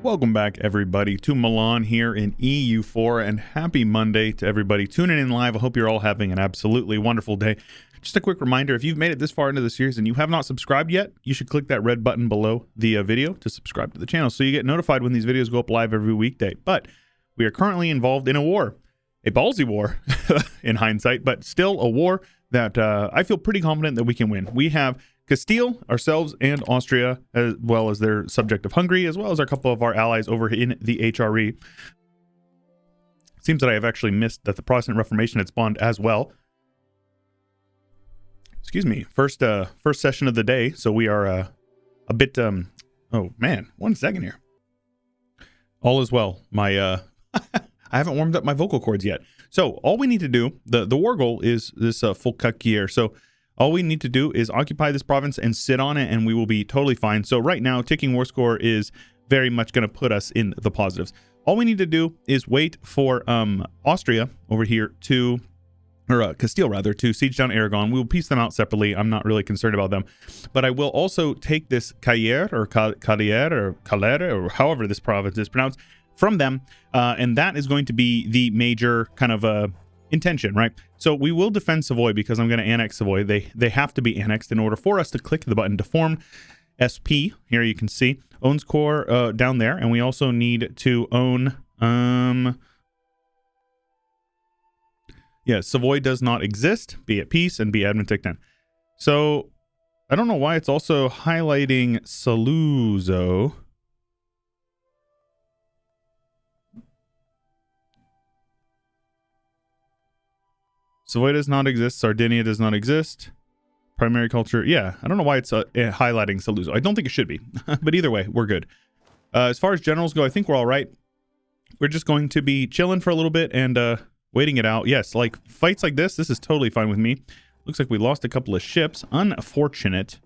Welcome back, everybody, to Milan here in EU4, and happy Monday to everybody tuning in live. I hope you're all having an absolutely wonderful day. Just a quick reminder, if you've made it this far into the series and you have not subscribed yet, you should click that red button below the video to subscribe to the channel so you get notified when these videos go up live every weekday. But we are currently involved in a war, a ballsy war in hindsight, but still a war that I feel pretty confident that we can win. We have Castile, ourselves, and Austria, as well as their subject of Hungary, as well as a couple of our allies over in the HRE. Seems that I have actually missed that the Protestant Reformation had spawned as well. Excuse me, first session of the day, so we are a bit, oh man, 1 second here. All is well. My, I haven't warmed up my vocal cords yet. So all we need to do, the war goal is this full Kakier. So all we need to do is occupy this province and sit on it, and we will be totally fine. So right now, ticking war score is very much going to put us in the positives. All we need to do is wait for Austria over here to, or Castile rather, to siege down Aragon. We will piece them out separately. I'm not really concerned about them. But I will also take this Cayer or Calier or Calere or however this province is pronounced from them. And that is going to be the major kind of intention, right? So we will defend Savoy because I'm going to annex Savoy. They have to be annexed in order for us to click the button to form SP. Here you can see owns core down there, and we also need to own yeah, Savoy does not exist. Be at peace and be admin tick 10. So I don't know why it's also highlighting Saluzzo. Savoy does not exist. Sardinia does not exist. Primary culture. Yeah, I don't know why it's highlighting Saluzzo. I don't think it should be. But either way, we're good. As far as generals go, I think we're all right. We're just going to be chilling for a little bit and waiting it out. Yes, like fights like this is totally fine with me. Looks like we lost a couple of ships. Unfortunate.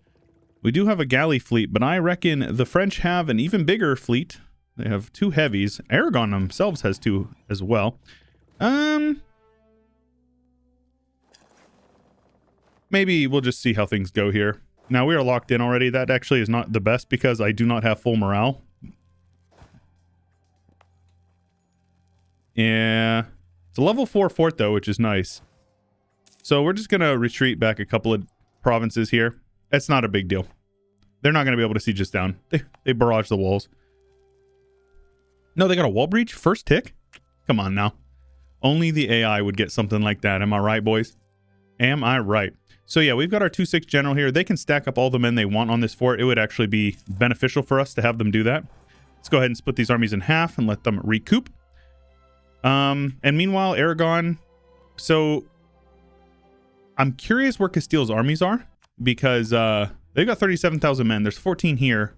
We do have a galley fleet, but I reckon the French have an even bigger fleet. They have 2 heavies. Aragon themselves has 2 as well. Maybe we'll just see how things go here. Now, we are locked in already. That actually is not the best because I do not have full morale. Yeah. It's a level 4 fort, though, which is nice. So we're just going to retreat back a couple of provinces here. It's not a big deal. They're not going to be able to siege us down. They barrage the walls. No, they got a wall breach? First tick? Come on now. Only the AI would get something like that. Am I right, boys? Am I right? So yeah, we've got our 2-6 general here. They can stack up all the men they want on this fort. It would actually be beneficial for us to have them do that. Let's go ahead and split these armies in half and let them recoup. And meanwhile, Aragon. So I'm curious where Castile's armies are because they've got 37,000 men. There's 14 here.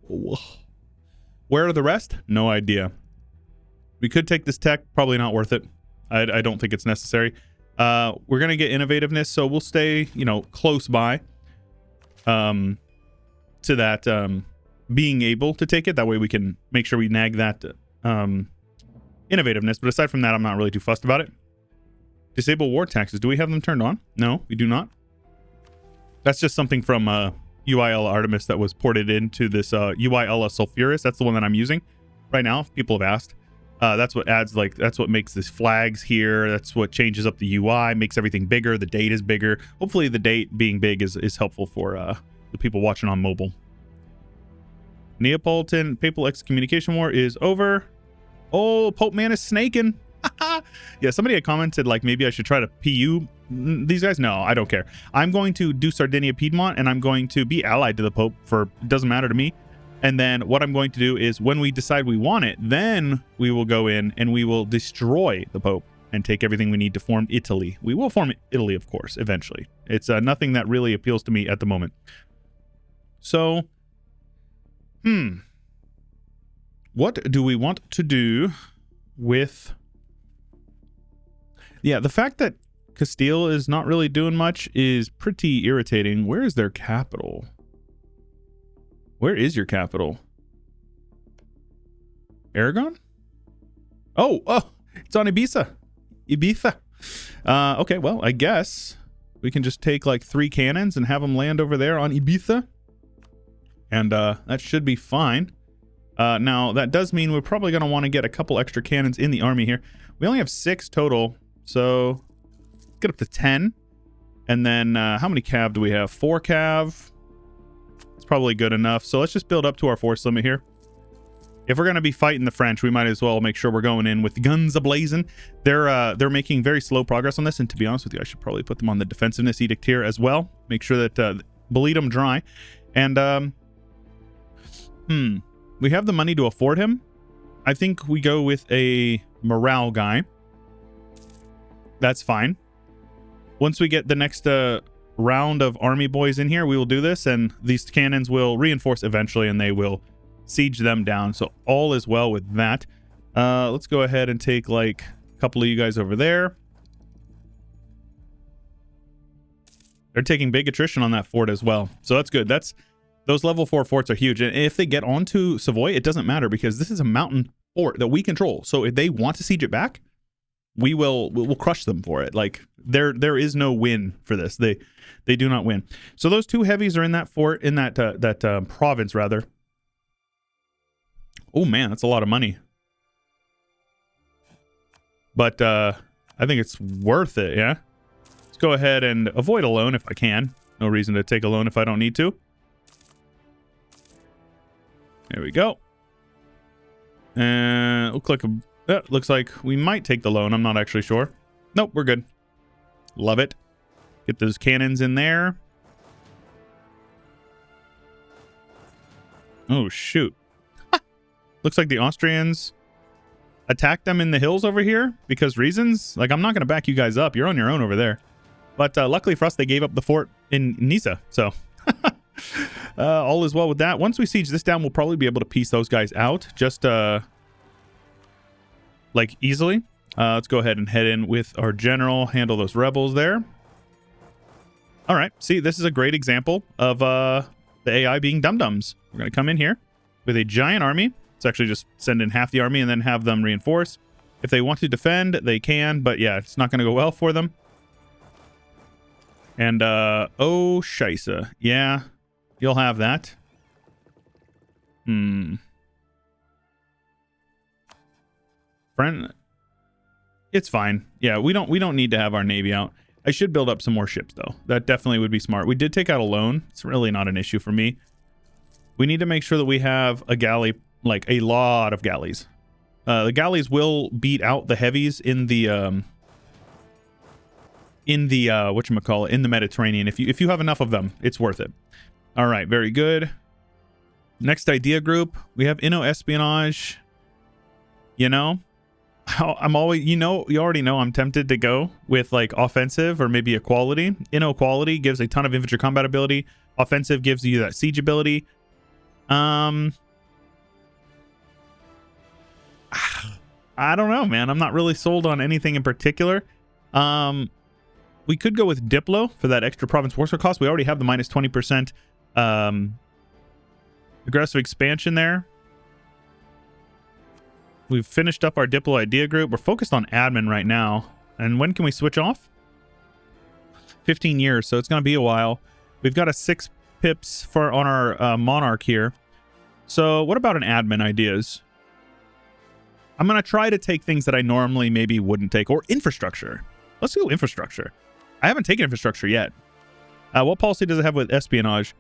Where are the rest? No idea. We could take this tech. Probably not worth it. I don't think it's necessary. We're going to get innovativeness, so we'll stay, close by to that being able to take it. That way we can make sure we nag that innovativeness. But aside from that, I'm not really too fussed about it. Disable war taxes. Do we have them turned on? No, we do not. That's just something from UIL Artemis that was ported into this UIL Sulfuris. That's the one that I'm using right now, if people have asked. That's what adds, that's what makes this flags here. That's what changes up the UI, makes everything bigger. The date is bigger. Hopefully the date being big is helpful for the people watching on mobile. Neapolitan Papal Excommunication War is over. Oh, Pope Man is snaking. Yeah, somebody had commented like maybe I should try to PU these guys. No, I don't care. I'm going to do Sardinia-Piedmont, and I'm going to be allied to the Pope for, it doesn't matter to me. And then what I'm going to do is when we decide we want it, then we will go in and we will destroy the Pope and take everything we need to form Italy. We will form Italy, of course, eventually. It's nothing that really appeals to me at the moment. So, what do we want to do with... Yeah, the fact that Castile is not really doing much is pretty irritating. Where is their capital? Where is your capital? Aragon? Oh, it's on Ibiza. Okay, well, I guess we can just take like 3 cannons and have them land over there on Ibiza. And that should be fine. Now, that does mean we're probably going to want to get a couple extra cannons in the army here. We only have 6 total, so let's get up to 10. And then how many cav do we have? 4 cav. It's probably good enough. So let's just build up to our force limit here. If we're going to be fighting the French, we might as well make sure we're going in with guns a-blazing. They're making very slow progress on this, and to be honest with you, I should probably put them on the defensiveness edict here as well. Make sure that bleed them dry. And we have the money to afford him. I think we go with a morale guy. That's fine. Once we get the next round of army boys in here, we will do this, and these cannons will reinforce eventually, and they will siege them down. So all is well with that. Let's go ahead and take like a couple of you guys over there. They're taking big attrition on that fort as well, so that's good. Those level 4 forts are huge, and if they get onto Savoy, it doesn't matter because this is a mountain fort that we control. So if they want to siege it back, we'll crush them for it. Like there is no win for this. They do not win. So those 2 heavies are in that fort, in that province rather. Oh man, that's a lot of money. But I think it's worth it, yeah? Let's go ahead and avoid a loan if I can. No reason to take a loan if I don't need to. There we go. And looks like we might take the loan. I'm not actually sure. Nope, we're good. Love it. Get those cannons in there. Oh, shoot. Looks like the Austrians attacked them in the hills over here because reasons. Like, I'm not going to back you guys up. You're on your own over there. But luckily for us, they gave up the fort in Nisa. So all is well with that. Once we siege this down, we'll probably be able to piece those guys out just like easily. Let's go ahead and head in with our general, handle those rebels there. All right. See, this is a great example of the AI being dum-dums. We're going to come in here with a giant army. Let's actually just send in half the army and then have them reinforce. If they want to defend, they can, but yeah, it's not going to go well for them. And, oh, scheisse. Yeah, you'll have that. Friend, it's fine. Yeah, we don't need to have our navy out. I should build up some more ships, though. That definitely would be smart. We did take out a loan. It's really not an issue for me. We need to make sure that we have a galley, like a lot of galleys. The galleys will beat out the heavies in the whatchamacallit, in the Mediterranean. If you have enough of them, it's worth it. All right, very good. Next idea group, we have espionage. You know, I'm always, you already know I'm tempted to go with like offensive or maybe equality. Quality gives a ton of infantry combat ability. Offensive gives you that siege ability. I don't know, man. I'm not really sold on anything in particular. We could go with Diplo for that extra province warfare cost. We already have the minus 20% aggressive expansion there. We've finished up our Diplo idea group. We're focused on admin right now. And when can we switch off? 15 years, so it's going to be a while. We've got a 6 pips on our monarch here. So what about an admin ideas? I'm going to try to take things that I normally maybe wouldn't take. Or infrastructure. Let's do infrastructure. I haven't taken infrastructure yet. What policy does it have with espionage?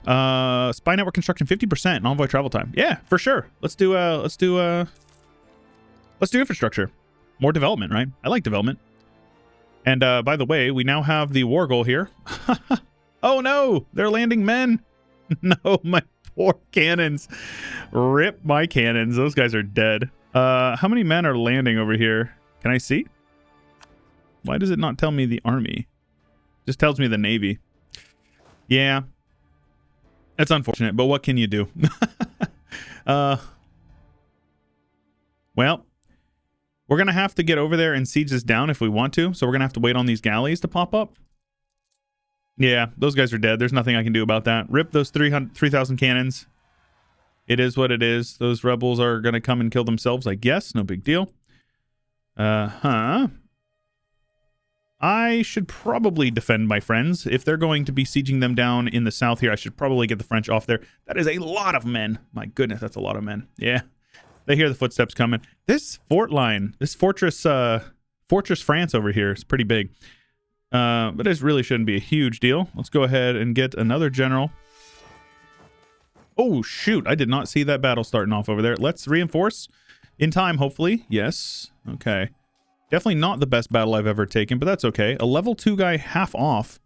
Spy network construction 50% and envoy travel time. Yeah, for sure. Let's do infrastructure. More development, right? I like development. And by the way, we now have the war goal here. Oh no, they're landing men. No, my poor cannons. Rip my cannons. Those guys are dead. How many men are landing over here? Can I see? Why does it not tell me the army? It just tells me the navy. Yeah. That's unfortunate, but what can you do? Well, we're going to have to get over there and siege this down if we want to. So we're going to have to wait on these galleys to pop up. Yeah, those guys are dead. There's nothing I can do about that. Rip those 3,000 cannons. It is what it is. Those rebels are going to come and kill themselves, I guess. No big deal. I'm I should probably defend my friends. If they're going to be sieging them down in the south here, I should probably get the French off there. That is a lot of men. My goodness, that's a lot of men. Yeah. They hear the footsteps coming. This fort line, this fortress France over here is pretty big. But it really shouldn't be a huge deal. Let's go ahead and get another general. Oh, shoot. I did not see that battle starting off over there. Let's reinforce in time, hopefully. Yes. Okay. Definitely not the best battle I've ever taken, but that's okay. A level 2 guy half off.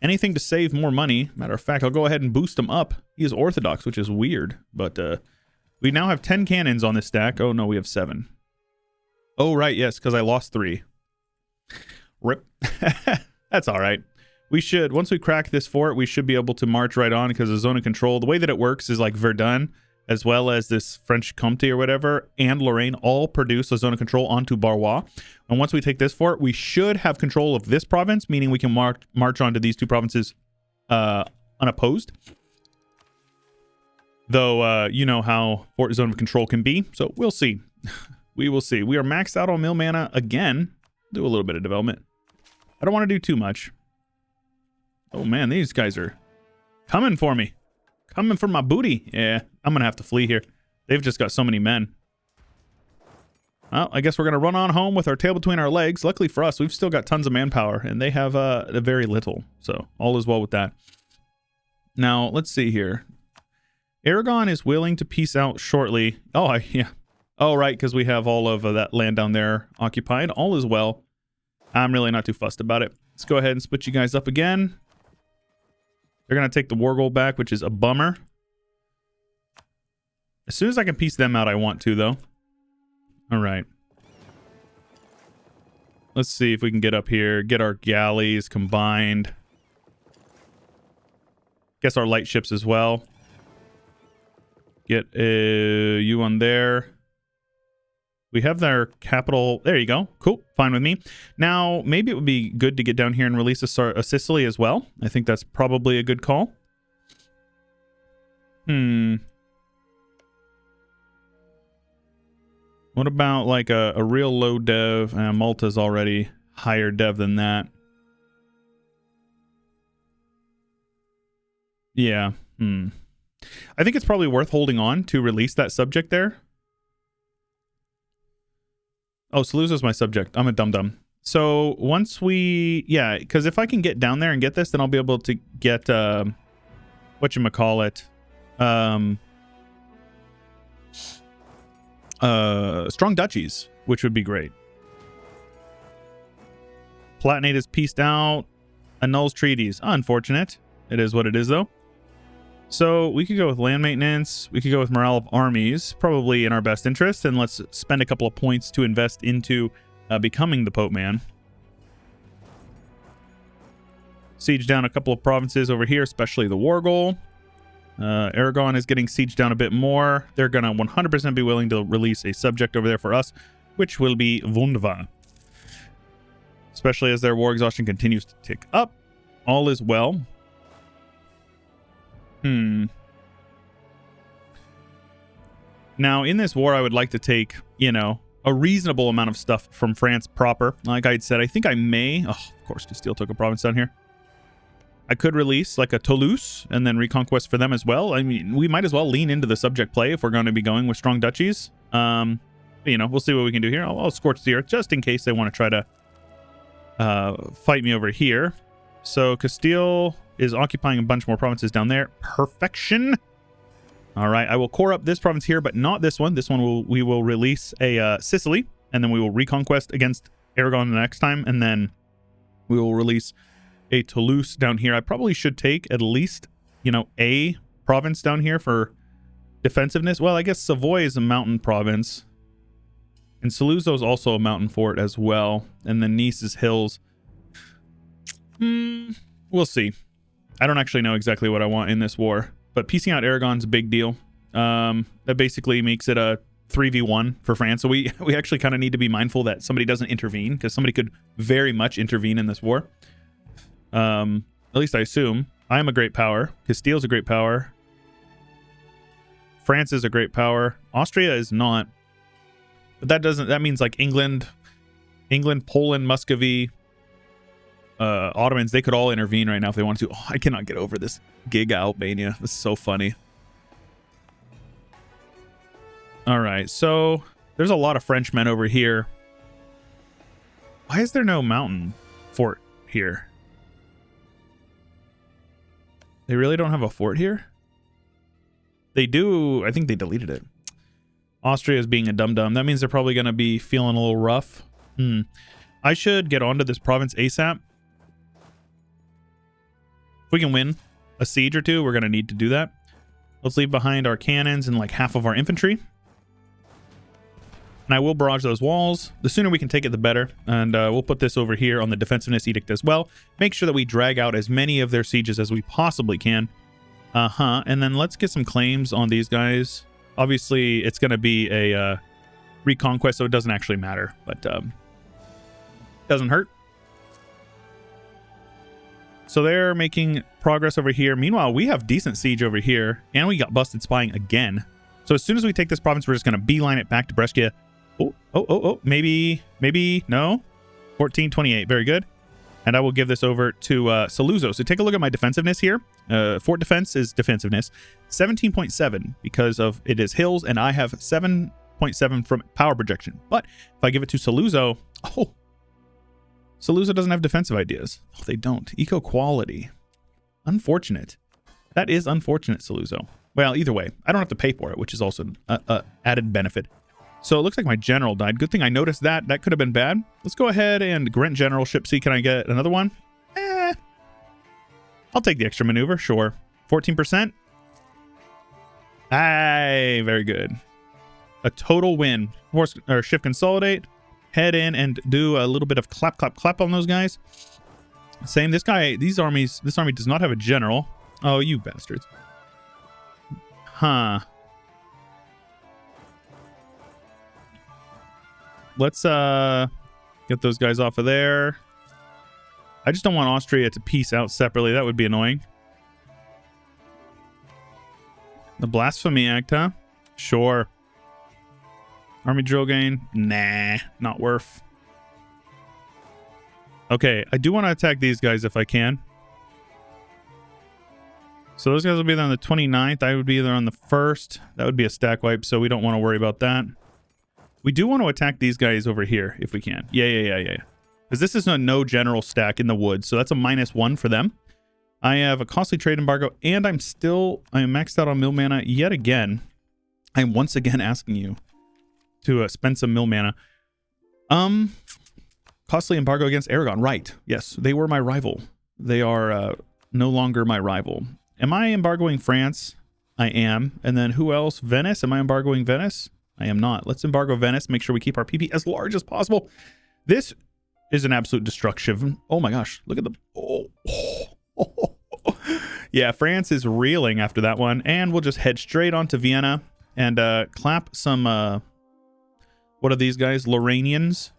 Anything to save more money. Matter of fact, I'll go ahead and boost him up. He is Orthodox, which is weird. But we now have 10 cannons on this stack. Oh, no, we have 7. Oh, right. Yes, because I lost 3. Rip. That's all right. We should, once we crack this fort, we should be able to march right on because the zone of control, the way that it works is like Verdun, as well as this French Comté or whatever, and Lorraine all produce a zone of control onto Barrois. And once we take this fort, we should have control of this province, meaning we can march onto these 2 provinces unopposed. Though, you know how fort zone of control can be, so we'll see. We will see. We are maxed out on mill mana again. Do a little bit of development. I don't want to do too much. Oh man, these guys are coming for me. Coming for my booty. Yeah, I'm going to have to flee here. They've just got so many men. Well, I guess we're going to run on home with our tail between our legs. Luckily for us, we've still got tons of manpower, and they have very little. So all is well with that. Now, let's see here. Aragon is willing to peace out shortly. Oh, yeah. Oh, right, because we have all of that land down there occupied. All is well. I'm really not too fussed about it. Let's go ahead and split you guys up again. They're going to take the war goal back, which is a bummer. As soon as I can piece them out, I want to, though. All right. Let's see if we can get up here, get our galleys combined. Guess our light ships as well. Get you on there. We have their capital. There you go. Cool. Fine with me. Now, maybe it would be good to get down here and release a Sicily as well. I think that's probably a good call. What about like a real low dev? Malta's already higher dev than that. Yeah. I think it's probably worth holding on to release that subject there. Oh, Saluzzo's my subject. I'm a dum-dum. So once we... Yeah, because if I can get down there and get this, then I'll be able to get... whatchamacallit? Strong duchies, which would be great. Palatinate is pieced out. Annuls treaties. Unfortunate. It is what it is, though. So we could go with land maintenance. We could go with morale of armies, probably in our best interest. And let's spend a couple of points to invest into becoming the Pope Man. Siege down a couple of provinces over here, especially the war goal. Aragon is getting sieged down a bit more. They're going to 100% be willing to release a subject over there for us, which will be Wundva. Especially as their war exhaustion continues to tick up. All is well. Now, in this war, I would like to take, you know, a reasonable amount of stuff from France proper. Like I said, I think I may... Oh, of course, Castile took a province down here. I could release, like, a Toulouse and then reconquest for them as well. I mean, we might as well lean into the subject play if we're going to be going with strong duchies. You know, we'll see what we can do here. I'll scorch the earth just in case they want to try to fight me over here. So, Castile is occupying a bunch more provinces down there. Perfection. All right, I will core up this province here, but not this one. This one we will release a Sicily, and then we will reconquest against Aragon the next time, and then we will release a Toulouse down here. I probably should take at least, you know, a province down here for defensiveness. Well, I guess Savoy is a mountain province, and Saluzzo is also a mountain fort as well, and then Nice is hills. We'll see. I don't actually know exactly what I want in this war, but piecing out Aragon's a big deal. That basically makes it a 3v1 for France. So we actually kind of need to be mindful that somebody doesn't intervene, because somebody could very much intervene in this war. At least I assume. I am a great power. Castile's a great power. France is a great power. Austria is not. But that means like England, Poland, Muscovy, Ottomans, they could all intervene right now if they wanted to. Oh, I cannot get over this Giga Albania. This is so funny. All right, so there's a lot of Frenchmen over here. Why is there no mountain fort here? They really don't have a fort here? They do. I think they deleted it. Austria is being a dum-dum. That means they're probably going to be feeling a little rough. I should get onto this province ASAP. If we can win a siege or two, we're going to need to do that. Let's leave behind our cannons and like half of our infantry. And I will barrage those walls. The sooner we can take it, the better. And we'll put this over here on the defensiveness edict as well. Make sure that we drag out as many of their sieges as we possibly can. And then let's get some claims on these guys. Obviously, it's going to be a reconquest, so it doesn't actually matter. But doesn't hurt. So they're making progress over here. Meanwhile, we have decent siege over here. And we got busted spying again. So as soon as we take this province, we're just going to beeline it back to Brescia. Oh, maybe, no. 1428, very good. And I will give this over to Saluzzo. So take a look at my defensiveness here. Fort defense is defensiveness. 17.7 because of it is hills, and I have 7.7 from power projection. But if I give it to Saluzzo, Saluzzo doesn't have defensive ideas. Oh, they don't. Eco quality. Unfortunate. That is unfortunate, Saluzzo. Well, either way, I don't have to pay for it, which is also an added benefit. So it looks like my general died. Good thing I noticed that. That could have been bad. Let's go ahead and grant generalship. See, can I get another one? I'll take the extra maneuver. Sure. 14%. Aye, very good. A total win. Force or shift consolidate. Head in and do a little bit of clap, clap, clap on those guys. Same. This army does not have a general. Oh, you bastards. Huh. Let's get those guys off of there. I just don't want Austria to peace out separately. That would be annoying. The Blasphemy Act, huh? Sure. Army drill gain? Nah, not worth. Okay, I do want to attack these guys if I can. So those guys will be there on the 29th. I would be there on the 1st. That would be a stack wipe, so we don't want to worry about that. We do want to attack these guys over here if we can. Yeah. Because this is a no general stack in the woods, so that's a -1 for them. I have a costly trade embargo, and I am maxed out on mill mana yet again. I'm once again asking you to spend some mill mana. Costly embargo against Aragon. Right. Yes, they were my rival. They are no longer my rival. Am I embargoing France? I am. And then who else? Venice? Am I embargoing Venice? I am not. Let's embargo Venice. Make sure we keep our PP as large as possible. This is an absolute destruction. Oh my gosh. Look at the... Yeah, France is reeling after that one. And we'll just head straight on to Vienna and clap some... what are these guys? Lorrainians?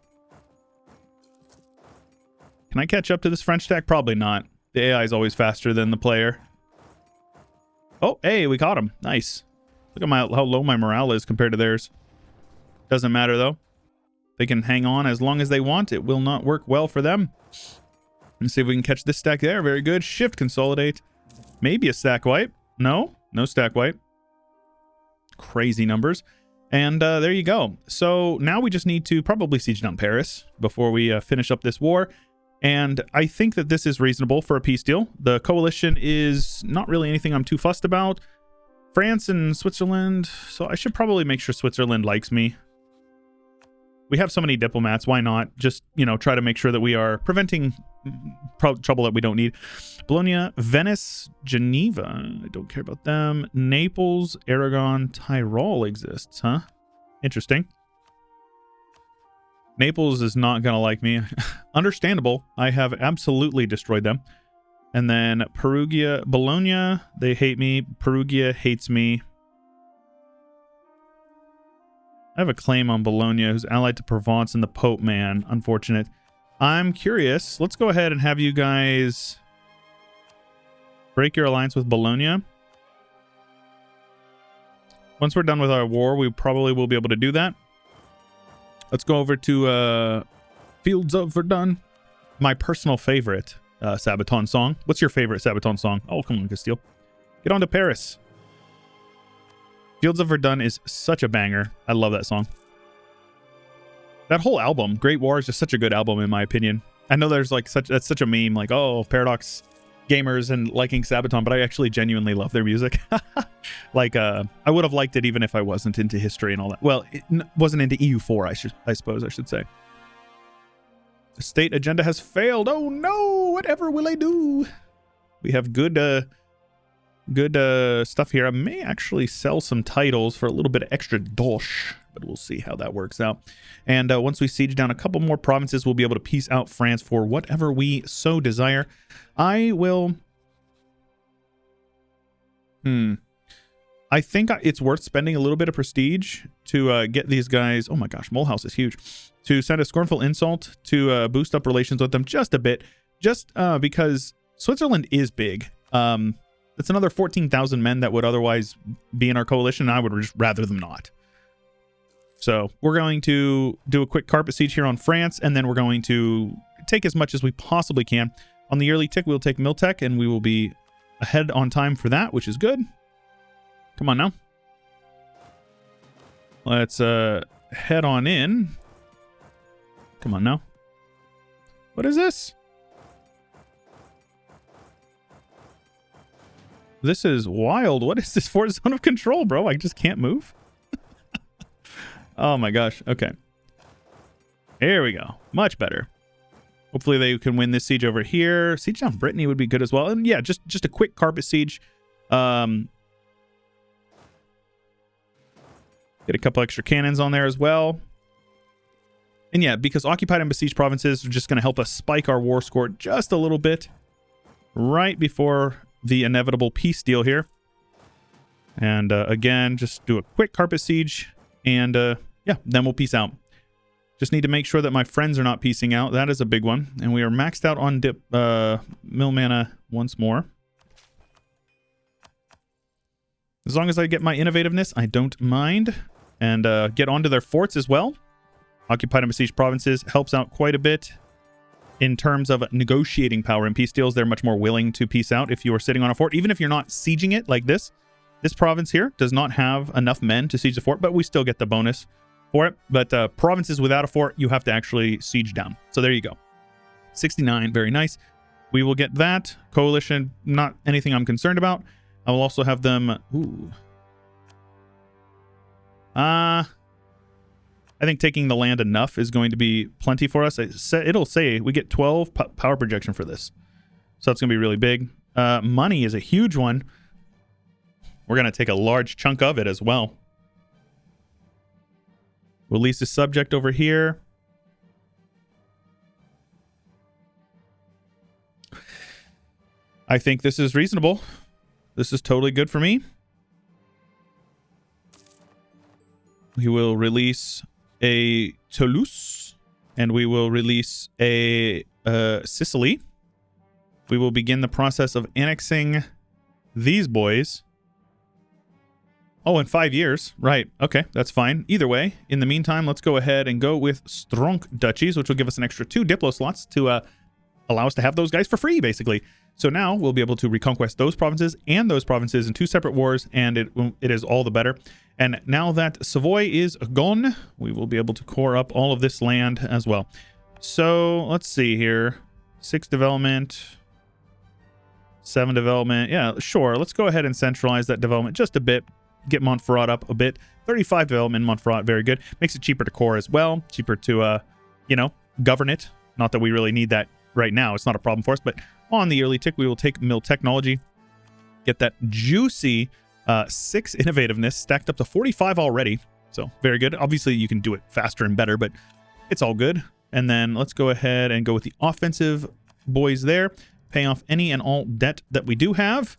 Can I catch up to this French stack? Probably not. The AI is always faster than the player. Oh, hey, we caught him. Nice. Look at how low my morale is compared to theirs. Doesn't matter, though. They can hang on as long as they want. It will not work well for them. Let's see if we can catch this stack there. Very good. Shift consolidate. Maybe a stack wipe. No stack wipe. Crazy numbers. And there you go. So now we just need to probably siege down Paris before we finish up this war. And I think that this is reasonable for a peace deal. The coalition is not really anything I'm too fussed about. France and Switzerland. So I should probably make sure Switzerland likes me. We have so many diplomats. Why not? Just, try to make sure that we are preventing trouble that we don't need. Bologna, Venice, Geneva. I don't care about them. Naples, Aragon, Tyrol exists, huh? Interesting. Naples is not going to like me. Understandable. I have absolutely destroyed them. And then Perugia, Bologna, they hate me. Perugia hates me. I have a claim on Bologna, who's allied to Provence and the Pope, man. Unfortunate. I'm curious. Let's go ahead and have you guys break your alliance with Bologna. Once we're done with our war, we probably will be able to do that. Let's go over to Fields of Verdun. my personal favorite Sabaton song. What's your favorite Sabaton song? Oh, come on, Castile. Get on to Paris. Fields of Verdun is such a banger. I love that song. That whole album, Great War, is just such a good album in my opinion. I know there's like that's such a meme, like, oh, Paradox gamers and liking Sabaton, but I actually genuinely love their music. Like, I would have liked it even if I wasn't into history and all that. Well, it wasn't into EU4, I suppose I should say. The state agenda has failed. Oh no, whatever will I do? We have good stuff here. I may actually sell some titles for a little bit of extra dosh, but we'll see how that works out. And once we siege down a couple more provinces, we'll be able to peace out France for whatever we so desire. I will... I think it's worth spending a little bit of prestige to get these guys... Oh my gosh, Mulhouse is huge. To send a scornful insult to boost up relations with them just a bit. Just because Switzerland is big. It's another 14,000 men that would otherwise be in our coalition, and I would just rather them not. So we're going to do a quick carpet siege here on France, and then we're going to take as much as we possibly can. On the yearly tick, we'll take Miltech, and we will be ahead on time for that, which is good. Come on now. Let's head on in. Come on now. What is this? This is wild. What is this for zone of control, bro? I just can't move. Oh my gosh. Okay. There we go. Much better. Hopefully they can win this siege over here. Siege down Brittany would be good as well. And yeah, just a quick carpet siege. Get a couple extra cannons on there as well. And yeah, because occupied and besieged provinces are just going to help us spike our war score just a little bit right before the inevitable peace deal here. And again, just do a quick carpet siege, and yeah, then we'll peace out. Just need to make sure that my friends are not peacing out. That is a big one. And we are maxed out on mill mana once more. As long as I get my innovativeness, I don't mind. And get onto their forts as well. Occupied and besieged provinces helps out quite a bit. In terms of negotiating power in peace deals, they're much more willing to peace out if you are sitting on a fort. Even if you're not sieging it like this. This province here does not have enough men to siege the fort, but we still get the bonus for it. But provinces without a fort, you have to actually siege down. So there you go. 69, very nice. We will get that. Coalition, not anything I'm concerned about. I will also have them... Ooh. I think taking the land enough is going to be plenty for us. It'll say we get 12 power projection for this. So that's going to be really big. Money is a huge one. We're going to take a large chunk of it as well. Release a subject over here. I think this is reasonable. This is totally good for me. We will release a Toulouse, and we will release a Sicily. We will begin the process of annexing these boys. Oh, in 5 years. Right. Okay, that's fine. Either way, in the meantime, let's go ahead and go with Stronk duchies, which will give us an extra 2 Diplo slots to allow us to have those guys for free, basically. So now we'll be able to reconquest those provinces and those provinces in 2 separate wars, and it is all the better. And now that Savoy is gone, we will be able to core up all of this land as well. So let's see here. 6 development, 7 development. Yeah, sure. Let's go ahead and centralize that development just a bit. Get Montferrat up a bit. 35 development in Montferrat, very good. Makes it cheaper to core as well. Cheaper to, govern it. Not that we really need that right now. It's not a problem for us, but on the yearly tick, we will take mill technology. Get that juicy 6 innovativeness stacked up to 45 already. So very good. Obviously, you can do it faster and better, but it's all good. And then let's go ahead and go with the offensive boys there. Pay off any and all debt that we do have.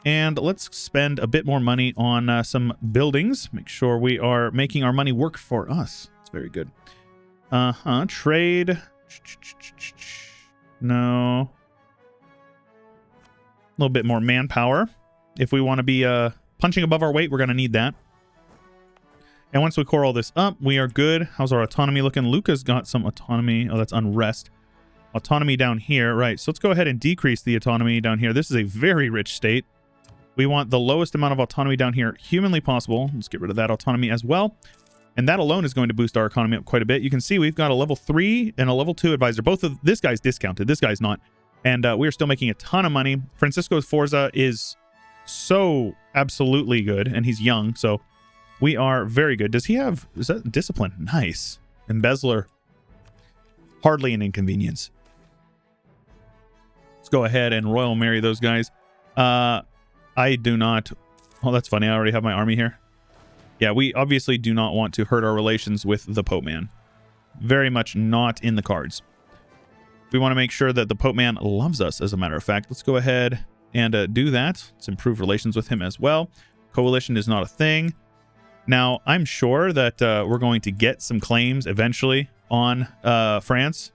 And let's spend a bit more money on some buildings. Make sure we are making our money work for us. It's very good. Trade. No. A little bit more manpower. If we want to be punching above our weight, we're going to need that. And once we core all this up, we are good. How's our autonomy looking? Luca's got some autonomy. Oh, that's unrest. autonomy down here. Right, so let's go ahead and decrease the autonomy down here. This is a very rich state. We want the lowest amount of autonomy down here humanly possible. Let's get rid of that autonomy as well. And that alone is going to boost our economy up quite a bit. You can see we've got a level 3 and a level 2 advisor. Both of this guy's discounted. This guy's not. And we're still making a ton of money. Francisco Forza is so absolutely good. And he's young, so we are very good. Does he have... Is that discipline? Nice. Embezzler. Hardly an inconvenience. Let's go ahead and Royal Marry those guys. I do not... Oh, that's funny. I already have my army here. Yeah, we obviously do not want to hurt our relations with the Pope Man. Very much not in the cards. We want to make sure that the Pope Man loves us, as a matter of fact. Let's go ahead and do that. Let's improve relations with him as well. Coalition is not a thing. Now, I'm sure that we're going to get some claims eventually on France.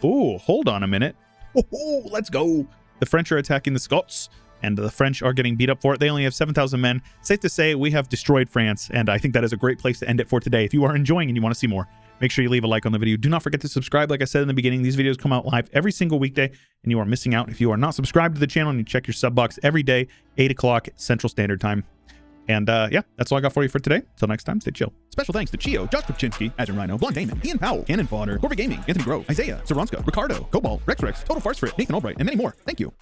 Ooh, hold on a minute. Oh, let's go. The French are attacking the Scots, and the French are getting beat up for it. They only have 7,000 men. Safe to say we have destroyed France, and I think that is a great place to end it for today. If you are enjoying and you want to see more, make sure you leave a like on the video. Do not forget to subscribe. Like I said in the beginning, these videos come out live every single weekday, and you are missing out if you are not subscribed to the channel and you check your sub box every day, 8 o'clock Central Standard Time. And yeah, that's all I got for you for today. Until next time, stay chill. Special thanks to Chio, Josh Kopczynski, Azure Rhino, Blonde Damon, Ian Powell, Cannon Fodder, Corvette Gaming, Anthony Grove, Isaiah, Saronska, Ricardo, Cobalt, Rex, Total Farce Frit, Nathan Albright, and many more. Thank you.